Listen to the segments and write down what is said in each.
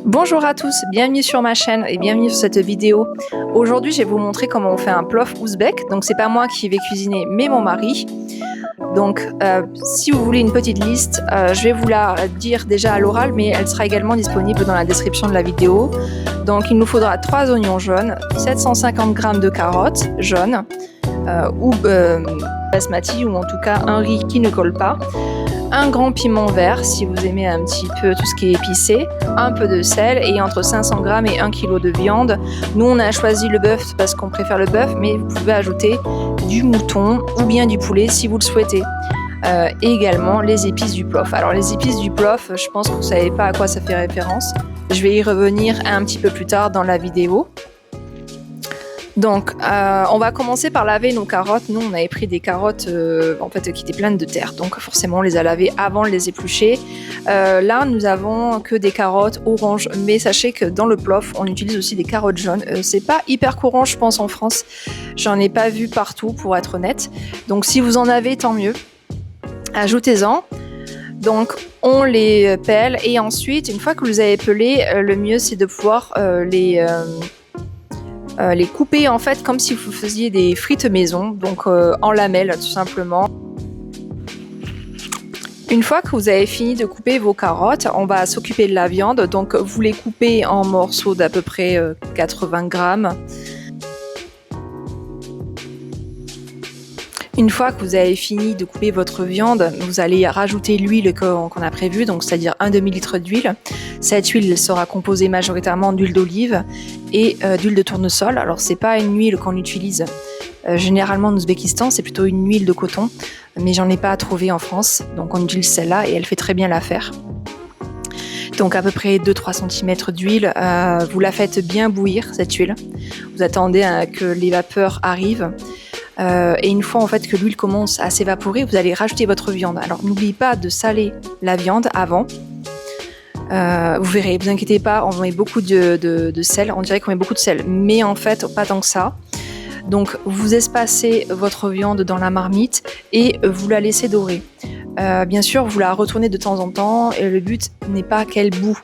Bonjour à tous, bienvenue sur ma chaîne et bienvenue sur cette vidéo. Aujourd'hui, je vais vous montrer comment on fait un plof ouzbek. Donc, c'est pas moi qui vais cuisiner, mais mon mari. Donc, si vous voulez une petite liste, je vais vous la dire déjà à l'oral, mais elle sera également disponible dans la description de la vidéo. Donc, il nous faudra 3 oignons jaunes, 750 g de carottes jaunes, ou basmati, ou en tout cas un riz qui ne colle pas. Un grand piment vert si vous aimez un petit peu tout ce qui est épicé, un peu de sel et entre 500 g et 1 kg de viande. Nous on a choisi le bœuf parce qu'on préfère le bœuf, mais vous pouvez ajouter du mouton ou bien du poulet si vous le souhaitez. Et également les épices du plof. Alors les épices du plof, je pense que vous ne savez pas à quoi ça fait référence. Je vais y revenir un petit peu plus tard dans la vidéo. Donc, on va commencer par laver nos carottes. Nous, on avait pris des carottes en fait, qui étaient pleines de terre. Donc, forcément, on les a lavées avant de les éplucher. Là, nous avons que des carottes oranges. Mais sachez que dans le plof, on utilise aussi des carottes jaunes. C'est pas hyper courant, je pense, en France. J'en ai pas vu partout, pour être honnête. Donc, si vous en avez, tant mieux. Ajoutez-en. Donc, on les pèle. Et ensuite, une fois que vous les avez pelés, le mieux, c'est de pouvoir les couper en fait comme si vous faisiez des frites maison, donc en lamelles tout simplement. Une fois que vous avez fini de couper vos carottes, on va s'occuper de la viande. Donc vous les coupez en morceaux d'à peu près 80 g. Une fois que vous avez fini de couper votre viande, vous allez rajouter l'huile qu'on a prévue, donc c'est-à-dire un demi-litre d'huile. Cette huile sera composée majoritairement d'huile d'olive et d'huile de tournesol. Alors c'est pas une huile qu'on utilise généralement en Ouzbékistan, c'est plutôt une huile de coton, mais j'en ai pas trouvé en France, donc on utilise celle-là et elle fait très bien l'affaire. Donc à peu près 2-3 cm d'huile, vous la faites bien bouillir cette huile. Vous attendez que les vapeurs arrivent. Et une fois en fait que l'huile commence à s'évaporer, vous allez rajouter votre viande. Alors n'oubliez pas de saler la viande avant. Vous verrez, vous inquiétez pas, on met beaucoup de sel. On dirait qu'on met beaucoup de sel, mais en fait pas tant que ça. Donc vous espacez votre viande dans la marmite et vous la laissez dorer. Bien sûr, vous la retournez de temps en temps et le but n'est pas qu'elle bout.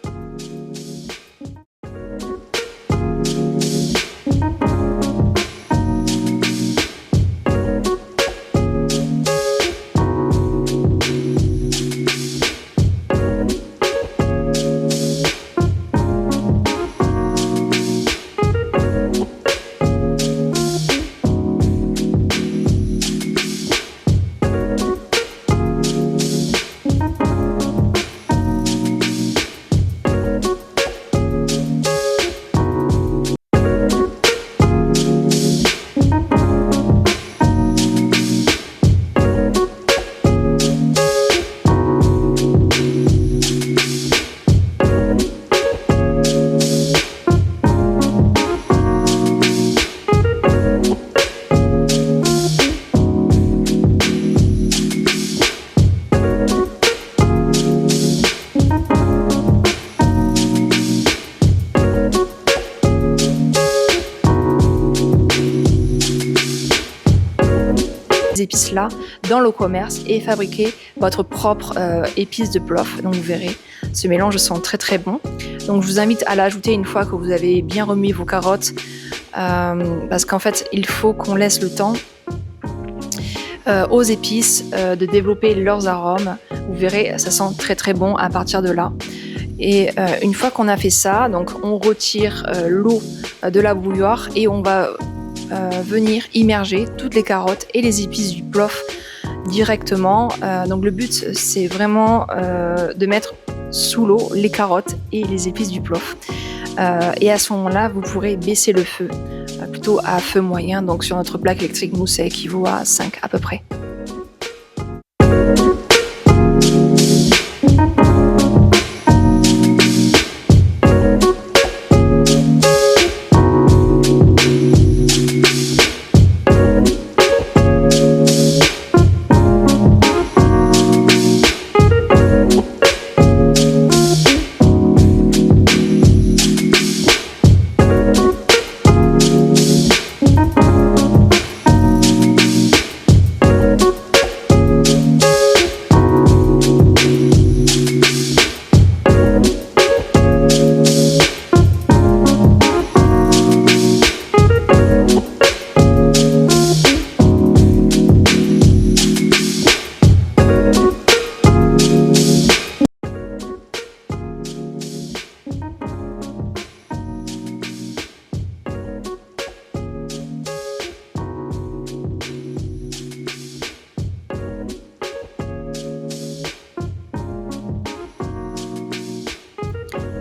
Épices là dans le commerce et fabriquer votre propre épice de plof. Donc vous verrez, ce mélange sent très très bon. Donc je vous invite à l'ajouter une fois que vous avez bien remis vos carottes, parce qu'en fait il faut qu'on laisse le temps aux épices de développer leurs arômes. Vous verrez, ça sent très très bon à partir de là. Et une fois qu'on a fait ça, donc on retire l'eau de la bouilloire et on va venir immerger toutes les carottes et les épices du plof directement. Donc le but c'est vraiment de mettre sous l'eau les carottes et les épices du plof. Et à ce moment-là, vous pourrez baisser le feu, plutôt à feu moyen. Donc sur notre plaque électrique, nous ça équivaut à 5 à peu près.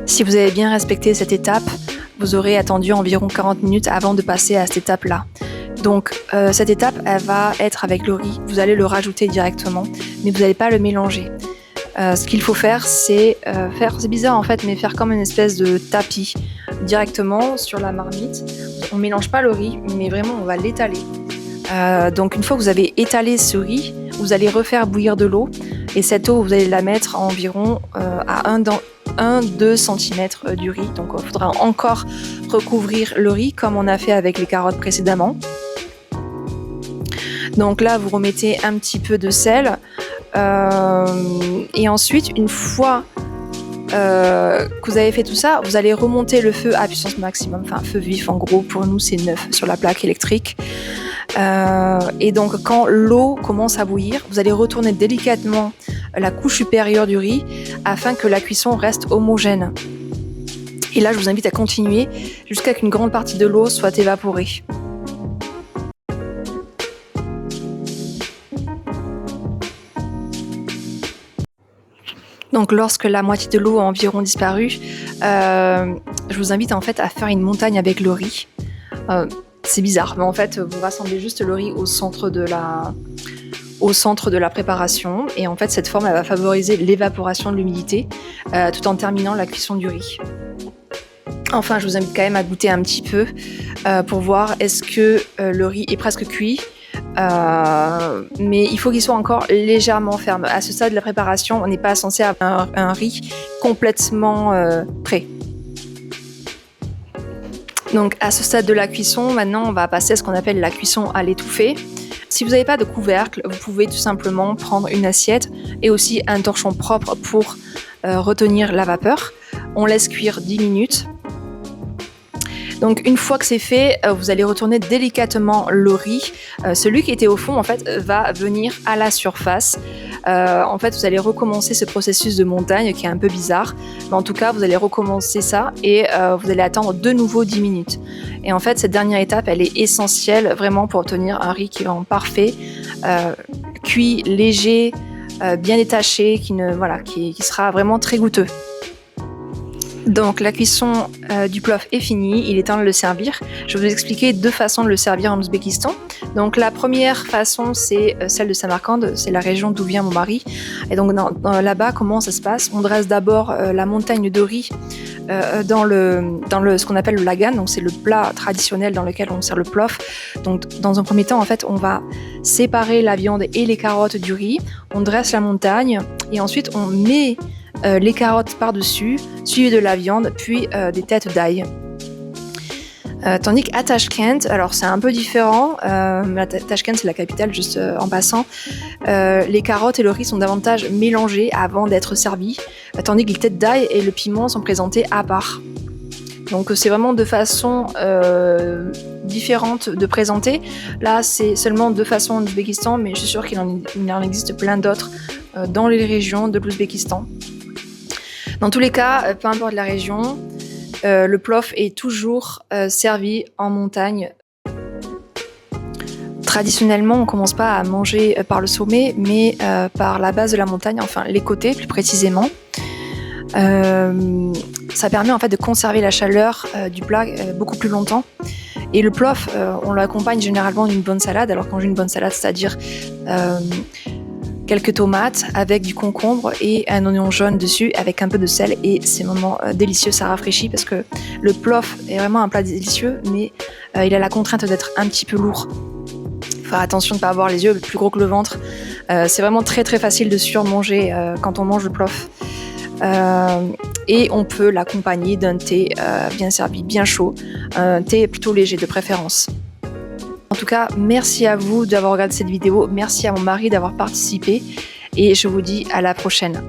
Si vous avez bien respecté cette étape, vous aurez attendu environ 40 minutes avant de passer à cette étape-là. Donc cette étape, elle va être avec le riz. Vous allez le rajouter directement, mais vous n'allez pas le mélanger. Ce qu'il faut faire, c'est c'est bizarre en fait, mais faire comme une espèce de tapis directement sur la marmite. On ne mélange pas le riz, mais vraiment on va l'étaler. Donc une fois que vous avez étalé ce riz, vous allez refaire bouillir de l'eau. Et cette eau, vous allez la mettre environ à 1-2 cm du riz. Donc il faudra encore recouvrir le riz comme on a fait avec les carottes précédemment. Donc là, vous remettez un petit peu de sel. Et ensuite, une fois que vous avez fait tout ça, vous allez remonter le feu à puissance maximum, enfin feu vif en gros, pour nous c'est 9 sur la plaque électrique. Et donc quand l'eau commence à bouillir, vous allez retourner délicatement la couche supérieure du riz afin que la cuisson reste homogène. Et là je vous invite à continuer jusqu'à ce qu'une grande partie de l'eau soit évaporée. Donc lorsque la moitié de l'eau a environ disparu, je vous invite en fait à faire une montagne avec le riz. C'est bizarre, mais en fait vous rassemblez juste le riz au centre de la préparation, et en fait cette forme elle va favoriser l'évaporation de l'humidité tout en terminant la cuisson du riz. Enfin, je vous invite quand même à goûter un petit peu pour voir est-ce que le riz est presque cuit. Mais il faut qu'il soit encore légèrement ferme. À ce stade de la préparation, on n'est pas censé avoir un riz complètement prêt. Donc à ce stade de la cuisson, maintenant on va passer à ce qu'on appelle la cuisson à l'étouffée. Si vous n'avez pas de couvercle, vous pouvez tout simplement prendre une assiette et aussi un torchon propre pour retenir la vapeur. On laisse cuire 10 minutes. Donc une fois que c'est fait, vous allez retourner délicatement le riz. Celui qui était au fond en fait va venir à la surface. En fait vous allez recommencer ce processus de montagne qui est un peu bizarre. Mais en tout cas vous allez recommencer ça et vous allez attendre de nouveau 10 minutes. Et en fait cette dernière étape elle est essentielle vraiment pour obtenir un riz qui est vraiment parfait, cuit, léger, bien détaché, qui sera vraiment très goûteux. Donc la cuisson du plof est finie, il est temps de le servir. Je vais vous expliquer deux façons de le servir en Ouzbékistan. Donc la première façon c'est celle de Samarcande, c'est la région d'où vient mon mari. Et donc là-bas comment ça se passe? On dresse d'abord la montagne de riz dans ce qu'on appelle le lagan, donc c'est le plat traditionnel dans lequel on sert le plof. Donc dans un premier temps en fait on va séparer la viande et les carottes du riz, on dresse la montagne et ensuite on met les carottes par-dessus, suivi de la viande, puis des têtes d'ail. Tandis qu'à Tashkent, alors c'est un peu différent, Tashkent c'est la capitale juste en passant, les carottes et le riz sont davantage mélangés avant d'être servis, tandis que les têtes d'ail et le piment sont présentés à part. Donc c'est vraiment deux façons différentes de présenter. Là c'est seulement deux façons en Ouzbékistan, mais je suis sûre qu'il en existe plein d'autres dans les régions de l'Ouzbékistan. Dans tous les cas, peu importe la région, le plof est toujours servi en montagne. Traditionnellement, on ne commence pas à manger par le sommet, mais par la base de la montagne, enfin les côtés plus précisément. Ça permet en fait de conserver la chaleur du plat beaucoup plus longtemps. Et le plof, on l'accompagne généralement d'une bonne salade. Alors quand j'ai une bonne salade, c'est-à-dire quelques tomates avec du concombre et un oignon jaune dessus avec un peu de sel, et c'est vraiment délicieux, ça rafraîchit parce que le plof est vraiment un plat délicieux, mais il a la contrainte d'être un petit peu lourd. Faire attention de ne pas avoir les yeux plus gros que le ventre. C'est vraiment très très facile de surmanger quand on mange le plof. Et on peut l'accompagner d'un thé bien servi, bien chaud, un thé plutôt léger de préférence. En tout cas, merci à vous d'avoir regardé cette vidéo, merci à mon mari d'avoir participé et je vous dis à la prochaine.